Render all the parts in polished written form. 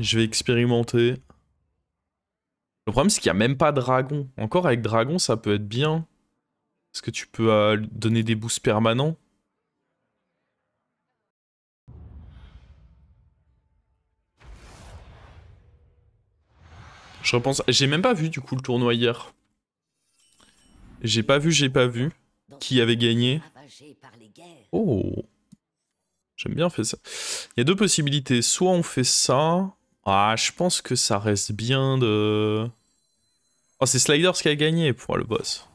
Je vais expérimenter. Le problème, c'est qu'il n'y a même pas dragon. Encore avec dragon, ça peut être bien. Parce que tu peux donner des boosts permanents. Je repense. J'ai même pas vu du coup le tournoi hier. J'ai pas vu. Qui avait gagné. Oh. J'aime bien faire ça. Il y a deux possibilités. Soit on fait ça. Ah, je pense que ça reste bien de... Oh, c'est Sliders qui a gagné pour le boss.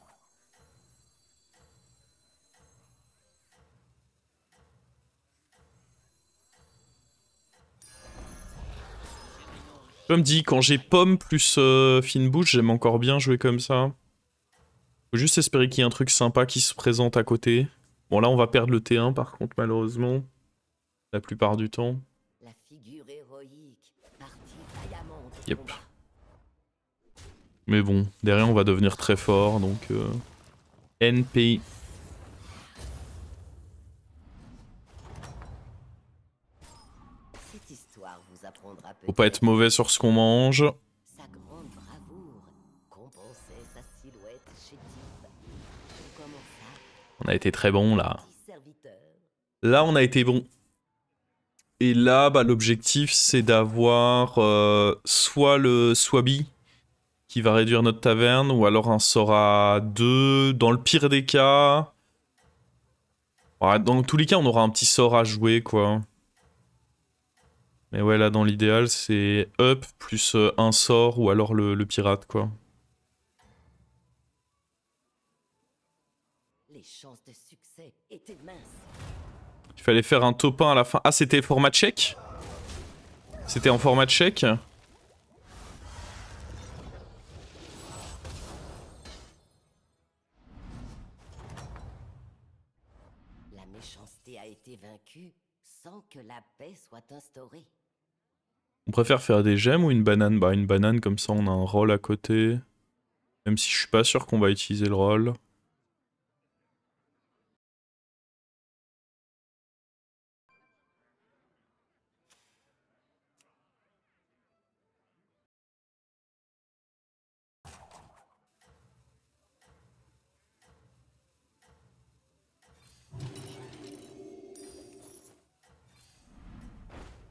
Comme dit, quand j'ai pomme plus fine bouche, j'aime encore bien jouer comme ça. Faut juste espérer qu'il y ait un truc sympa qui se présente à côté. Bon, là, on va perdre le T1 par contre, malheureusement. La plupart du temps. Yep. Mais bon, derrière, on va devenir très fort, donc... NP. Faut pas être mauvais sur ce qu'on mange. On a été très bon, là. Là, on a été bon. Et là, bah, l'objectif, c'est d'avoir soit le Swabi, qui va réduire notre taverne, ou alors un sort à 2. Dans le pire des cas... Ouais, dans tous les cas, on aura un petit sort à jouer, quoi. Mais ouais, là, dans l'idéal, c'est up plus un sort, ou alors le pirate, quoi. Les chances de succès étaient minces. Il fallait faire un top 1 à la fin. Ah, c'était format tchèque? C'était en format tchèque? La méchanceté a été vaincue sans que la paix soit instaurée. On préfère faire des gemmes ou une banane? Bah, une banane, comme ça, on a un roll à côté. Même si je suis pas sûr qu'on va utiliser le roll.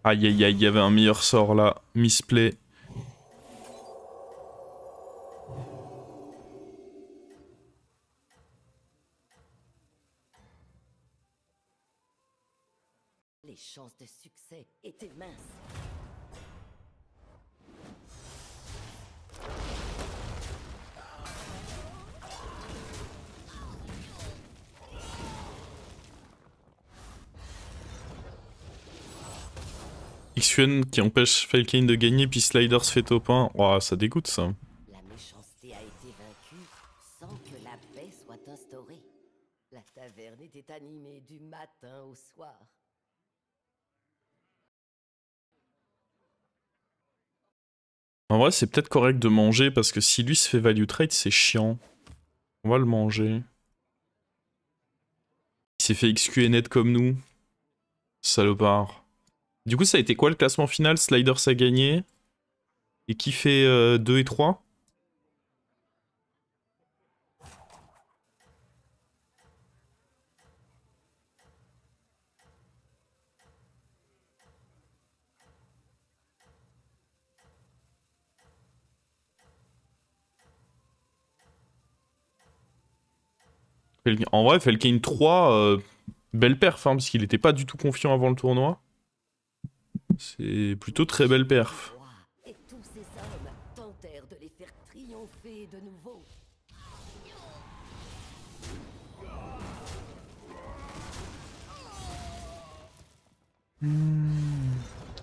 Aïe aïe aïe, il y avait un meilleur sort là. Misplay. Les chances de succès étaient minces. XUN qui empêche Falcane de gagner, puis Sliders fait top 1. Oh, ça dégoûte ça. La méchanceté a été vaincue sans que la paix soit instaurée. La taverne était animée du matin au soir. En vrai, c'est peut-être correct de manger parce que si lui se fait value trade, c'est chiant. On va le manger. Il s'est fait XQ net comme nous. Salopard. Du coup, ça a été quoi le classement final? Sliders a gagné. Et qui fait 2 et 3? En vrai, Falcane 3, belle perf, hein, parce qu'il était pas du tout confiant avant le tournoi. C'est plutôt très belle perf. Et tous ces hommes tentèrent de les faire triompher de nouveau.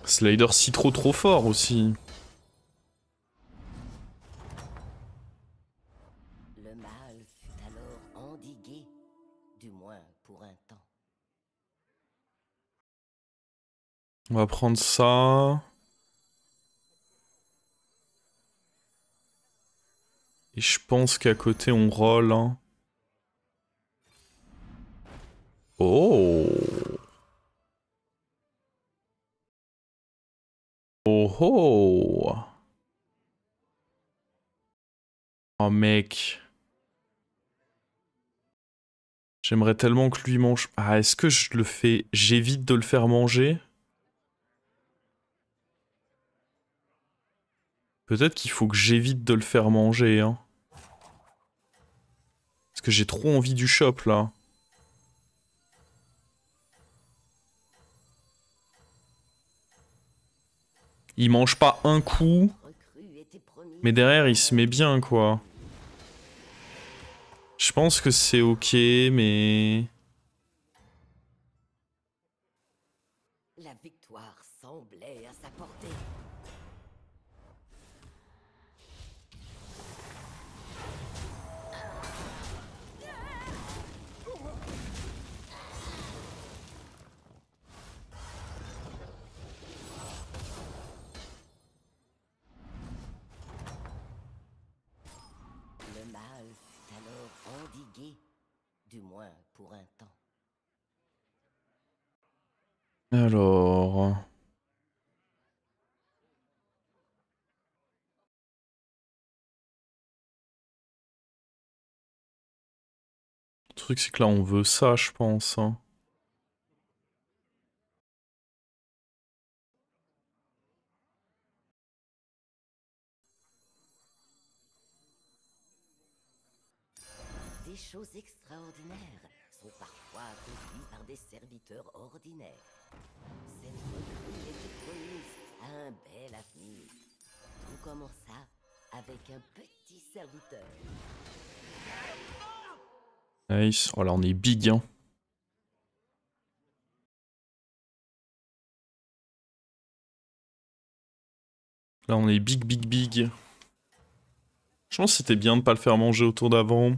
Slider si trop fort aussi. Le mal fut alors endigué, du moins pour un temps. On va prendre ça. Et je pense qu'à côté on roll. Hein. Oh! Oh oh. Oh mec. J'aimerais tellement que lui mange... Ah, est-ce que je le fais... J'évite de le faire manger? Peut-être qu'il faut que j'évite de le faire manger, hein. Parce que j'ai trop envie du shop, là. Il mange pas un coup, mais derrière, il se met bien, quoi. Je pense que c'est ok, mais... La victoire semblait à sa portée. Le mal fut alors endigué, du moins pour un temps. Alors... Le truc, c'est que là, on veut ça, je pense, hein. Des choses extraordinaires sont parfois accomplies par des serviteurs ordinaires. Cette recrue était promise à un bel avenir. Tout commença avec un petit serviteur. Nice. Oh là, on est big, hein. Là, on est big, big, big. Je pense que c'était bien de pas le faire manger au tour d'avant.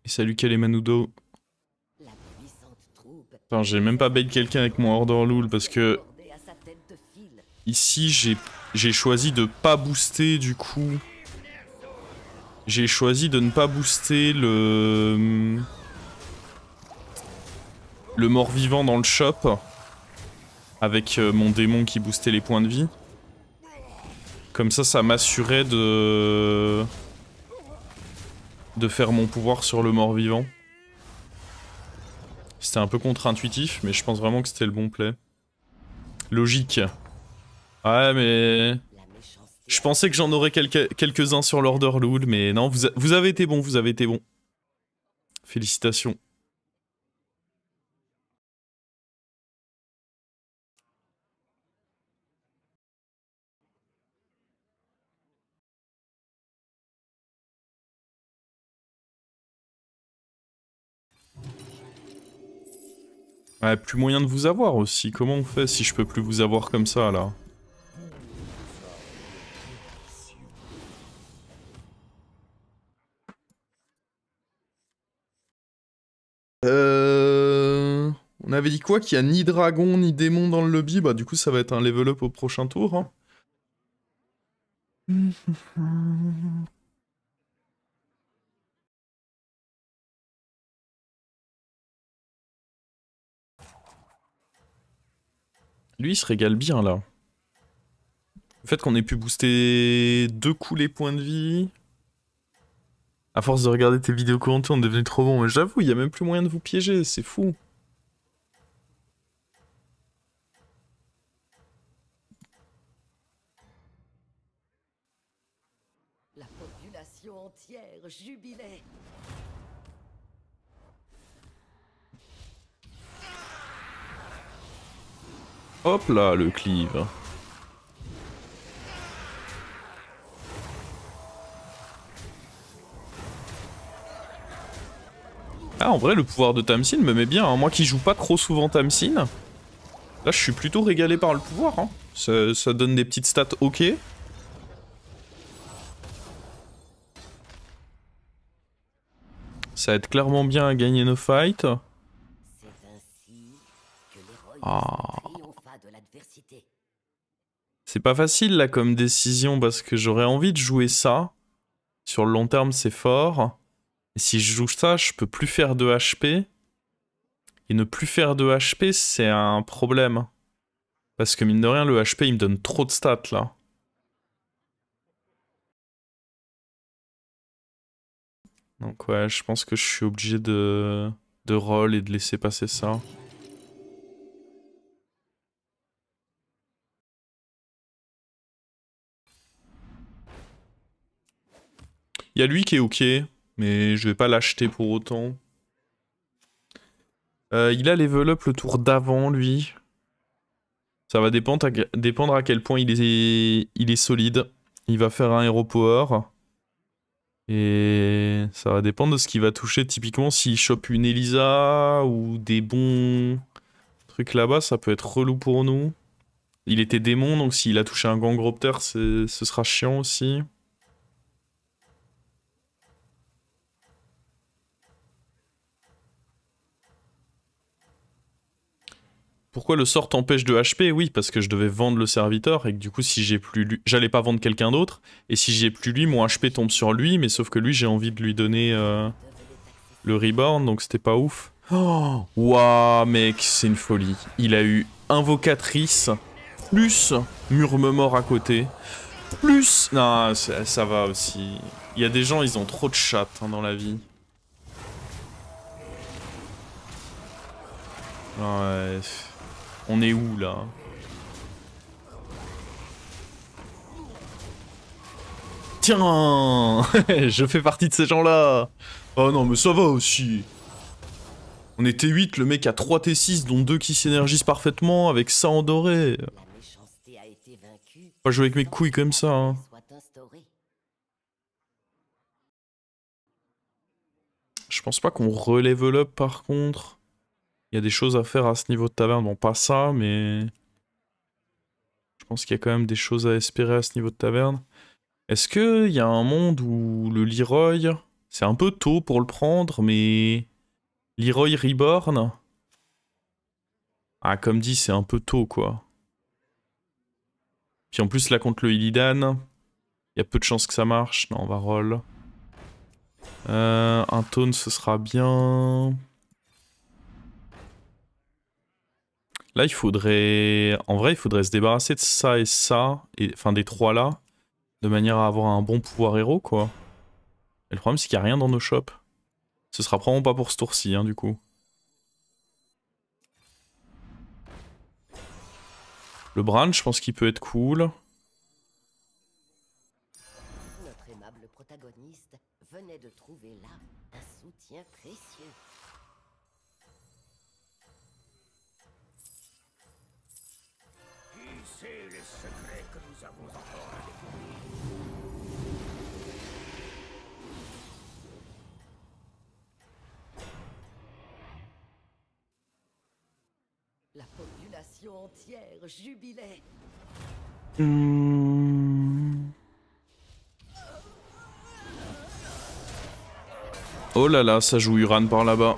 Et salut Kalemanudo. La puissante troupe Enfin, j'ai même pas bait quelqu'un avec mon Order Lul parce que... bordait à sa tête de fil. Ici, j'ai choisi de pas booster, du coup... J'ai choisi de ne pas booster le mort-vivant dans le shop. Avec mon démon qui boostait les points de vie. Comme ça m'assurait de faire mon pouvoir sur le mort-vivant. C'était un peu contre-intuitif, mais je pense vraiment que c'était le bon play. Logique. Ouais, mais... Je pensais que j'en aurais quelques-uns sur l'Order Lul, mais non, vous avez été bon, vous avez été bon. Félicitations. Ouais, plus moyen de vous avoir aussi. Comment on fait si je peux plus vous avoir comme ça, là? On avait dit quoi? Qu'il y a ni dragon ni démon dans le lobby? Bah du coup ça va être un level up au prochain tour. Hein. Lui il se régale bien là. Le fait qu'on ait pu booster 2 coups les points de vie... À force de regarder tes vidéos commentées, on est devenu trop bon. Mais j'avoue, il y a même plus moyen de vous piéger, c'est fou. La population entière jubilait. Hop là, le cleave. Ah, en vrai, le pouvoir de Tamsin me met bien. Hein. Moi qui joue pas trop souvent Tamsin, là, je suis plutôt régalé par le pouvoir. Hein. Ça donne des petites stats ok. Ça aide clairement bien à gagner nos fights. C'est ainsi que l'héroïsme Ah. triompha de l'adversité. C'est pas facile là comme décision parce que j'aurais envie de jouer ça. Sur le long terme, c'est fort. Et si je joue ça, je peux plus faire de HP. Et ne plus faire de HP, c'est un problème. Parce que mine de rien, le HP, il me donne trop de stats là. Donc ouais, je pense que je suis obligé de roll et de laisser passer ça. Il y a lui qui est ok, mais je vais pas l'acheter pour autant. Il a level up le tour d'avant, lui. Ça va dépendre à quel point il est solide. Il va faire un Hero Power. Et ça va dépendre de ce qu'il va toucher. Typiquement, s'il chope une Elisa ou des bons trucs là-bas, ça peut être relou pour nous. Il était démon, donc s'il a touché un Gangropter, ce sera chiant aussi. Pourquoi le sort t'empêche de HP? Oui, parce que je devais vendre le serviteur et que du coup, si j'ai plus lui, j'allais pas vendre quelqu'un d'autre. Et si j'ai plus lui, mon HP tombe sur lui, mais sauf que lui, j'ai envie de lui donner le reborn, donc c'était pas ouf. Oh, waouh, mec, c'est une folie. Il a eu Invocatrice, plus Murmemort à côté, plus... Non, ça va aussi. Il y a des gens, ils ont trop de chat hein, dans la vie. Ouais... On est où là? Tiens, je fais partie de ces gens-là. Oh non, mais ça va aussi. On était 8, le mec a 3 T6, dont 2 qui s'énergisent parfaitement, avec ça en doré. Pas jouer avec mes couilles comme ça, hein. Je pense pas qu'on re-level up par contre. Il y a des choses à faire à ce niveau de taverne. Bon, pas ça, mais... Je pense qu'il y a quand même des choses à espérer à ce niveau de taverne. Est-ce qu'il y a un monde où le Leroy... C'est un peu tôt pour le prendre, mais... Leroy Reborn... Ah, comme dit, c'est un peu tôt, quoi. Puis en plus, là, contre le Illidan, il y a peu de chances que ça marche. Non, on va roll. Un taunt, ce sera bien... Là, il faudrait... En vrai, il faudrait se débarrasser de ça et ça, enfin des trois là, de manière à avoir un bon pouvoir héros, quoi. Et le problème, c'est qu'il n'y a rien dans nos shops. Ce sera probablement pas pour ce tour-ci, hein, du coup. Le Bran, je pense qu'il peut être cool. Notre aimable protagoniste venait de trouver là un soutien précieux. Qui sait les secrets que nous avons encore à découvrir? La population entière jubilait. Oh là là, ça joue Uran par là-bas.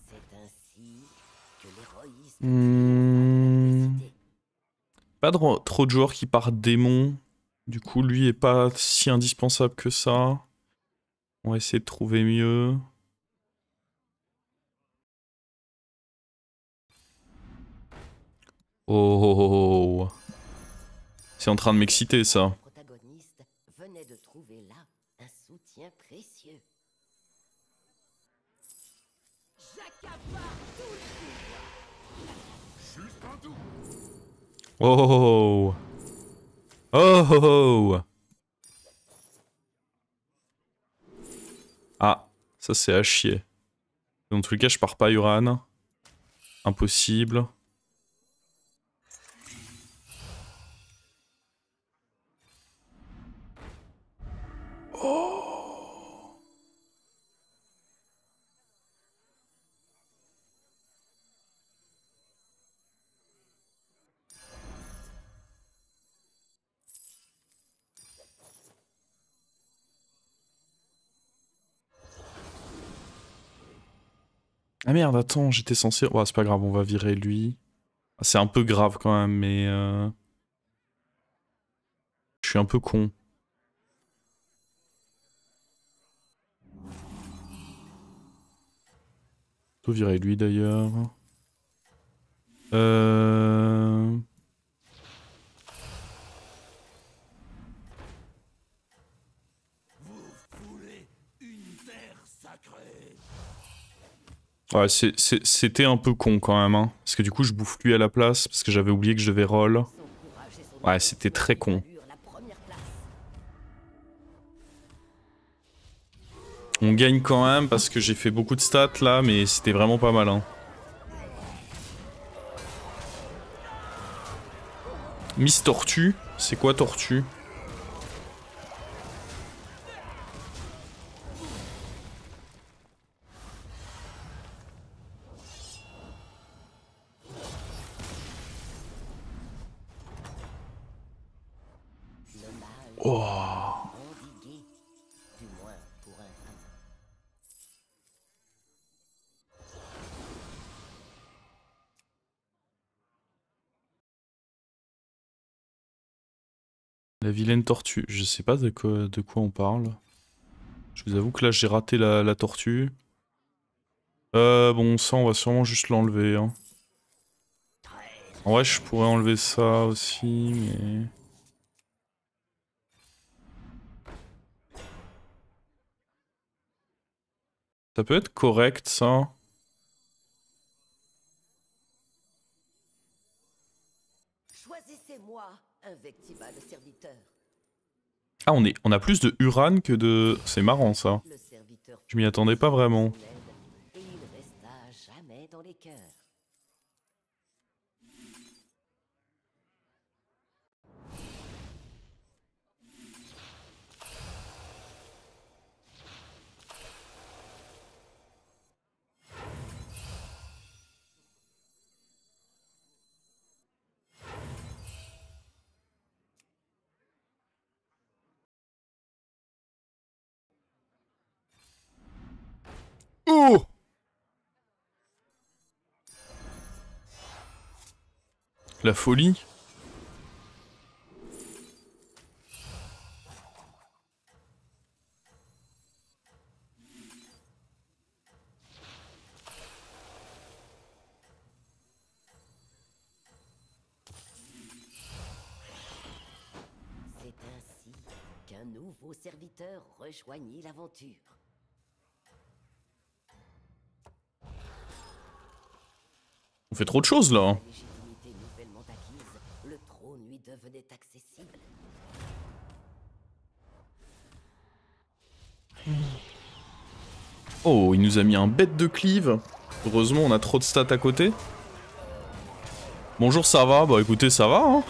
C'est ainsi que l'héroïsme Pas trop de joueurs qui partent démon. Du coup, lui est pas si indispensable que ça. On va essayer de trouver mieux. Oh, c'est en train de m'exciter ça. Le protagoniste venait de trouver là un soutien précieux. Oh, oh. Ah, ça c'est à chier. Dans tous les cas, je pars pas Uran. Impossible. Oh. Ah merde, attends, j'étais censé... Ouais, c'est pas grave, on va virer lui. Ah, c'est un peu grave quand même, mais... Je suis un peu con. Plutôt virer lui d'ailleurs. Ouais, c'était un peu con quand même, hein. Parce que du coup, je bouffe lui à la place, parce que j'avais oublié que je devais roll. Ouais, c'était très con. On gagne quand même, parce que j'ai fait beaucoup de stats là, mais c'était vraiment pas mal, hein. Miss Tortue, c'est quoi Tortue? Oh. La vilaine tortue, je sais pas de quoi on parle. Je vous avoue que là j'ai raté la tortue. Bon ça on va sûrement juste l'enlever, hein. En vrai je pourrais enlever ça aussi, mais... Ça peut être correct ça. Choisissez-moi, invectiva le serviteur. Ah on a plus de Uran que de... C'est marrant ça. Le serviteur Je m'y attendais pas vraiment. et il resta jamais dans les cœurs. Oh! La folie. C'est ainsi qu'un nouveau serviteur rejoignit l'aventure. On fait trop de choses là. La légitimité nouvellement acquise, le trône lui devenait accessible. Oh, il nous a mis un bête de cleave. Heureusement, on a trop de stats à côté. Bonjour, ça va? Bah écoutez, ça va, hein.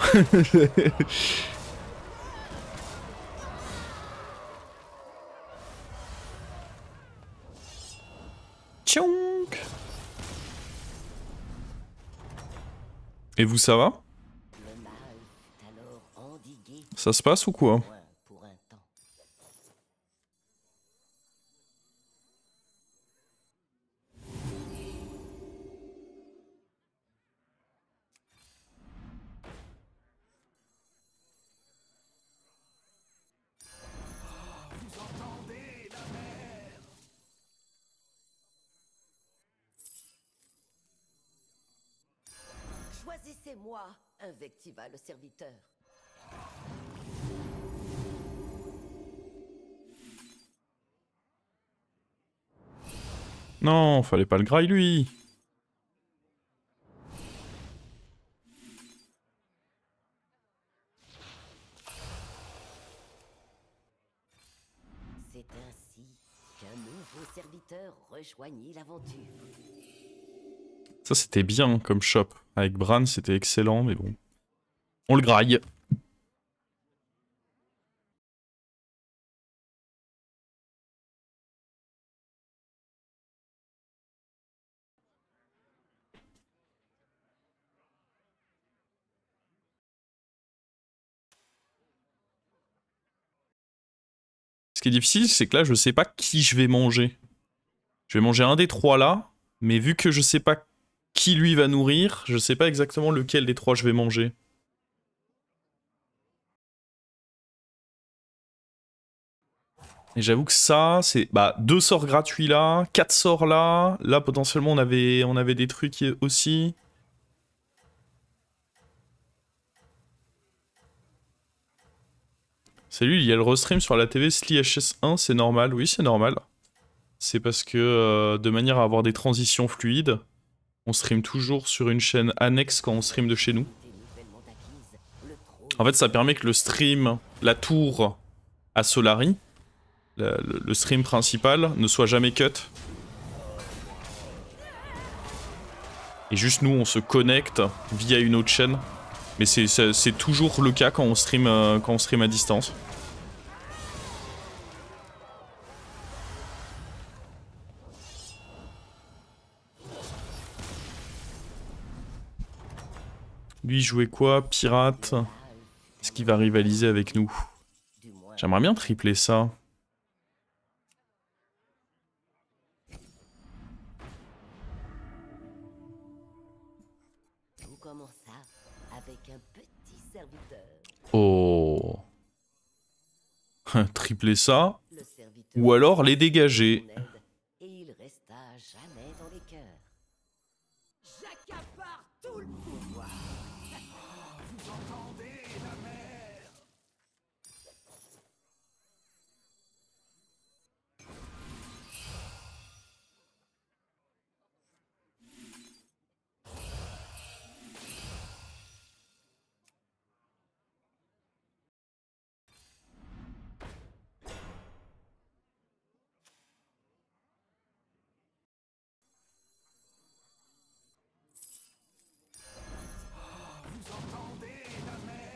Tchonk. Et vous, ça va? Le mal fut alors endigué, Ça se passe ou quoi? moins pour un temps. Choisissez-moi, invectiva le serviteur. Non, fallait pas le graille lui. C'est ainsi qu'un nouveau serviteur rejoignit l'aventure. Ça c'était bien comme shop. Avec Bran c'était excellent, mais bon. On le graille. Ce qui est difficile, c'est que là, je sais pas qui je vais manger. Je vais manger un des trois là. Mais vu que je sais pas qui lui va nourrir, je sais pas exactement lequel des 3 je vais manger. Et j'avoue que ça, c'est... Bah, 2 sorts gratuits là, 4 sorts là. Là, potentiellement, on avait des trucs aussi. Salut, il y a le restream sur la TV SliHS1, c'est normal. Oui, c'est normal. C'est parce que, de manière à avoir des transitions fluides, on stream toujours sur une chaîne annexe quand on stream de chez nous. En fait, ça permet que le stream, la tour à Solari, le stream principal, ne soit jamais cut. Et juste nous, on se connecte via une autre chaîne. Mais c'est toujours le cas quand on stream à distance. Lui, il jouait quoi? Pirate? Est-ce qu'il va rivaliser avec nous? J'aimerais bien tripler ça. Tout commença avec un petit serviteur. Oh. Tripler ça. Le serviteur Ou alors les dégager. son aide, et il resta à jamais dans les cœurs. J'accapare tout le pouvoir. Vous entendez la mer? Vous entendez la mer?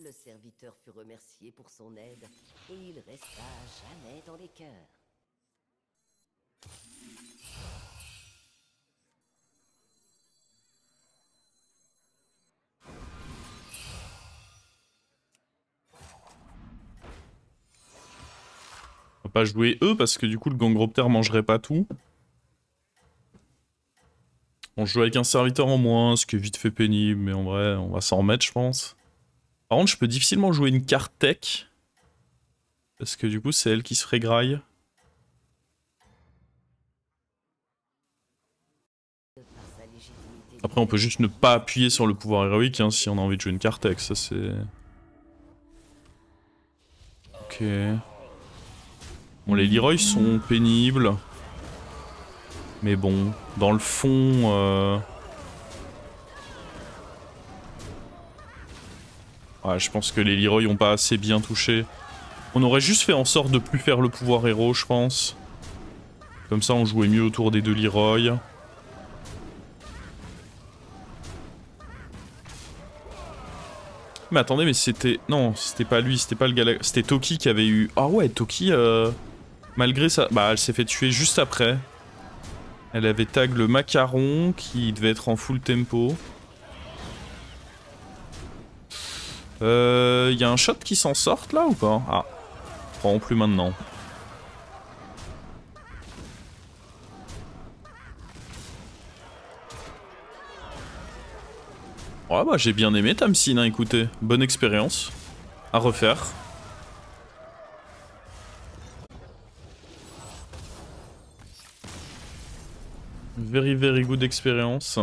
Le serviteur fut remercié pour son aide et il resta à jamais dans les cœurs. On va pas jouer eux parce que du coup le Gangroptère mangerait pas tout. On joue avec un serviteur en moins, ce qui est vite fait pénible, mais en vrai on va s'en remettre je pense. Par contre je peux difficilement jouer une carte tech. Parce que du coup c'est elle qui se ferait graille. Après on peut juste ne pas appuyer sur le pouvoir héroïque hein, si on a envie de jouer une carte tech, ça c'est... Ok... Bon, les Leroy sont pénibles. Mais bon, dans le fond... Ouais, je pense que les Leroy ont pas assez bien touché. On aurait juste fait en sorte de plus faire le pouvoir héros, je pense. Comme ça, on jouait mieux autour des 2 Leroy. Mais attendez, mais c'était... Non, c'était pas lui, c'était pas le gars... C'était Toki qui avait eu... Ah ouais, Toki... Malgré ça... Bah, elle s'est fait tuer juste après. Elle avait tag le macaron qui devait être en full tempo. Y a un shot qui s'en sorte là ou pas? Ah, prends plus maintenant. Ouais bah j'ai bien aimé Tamsin, hein, écoutez. Bonne expérience. À refaire. Very good expérience.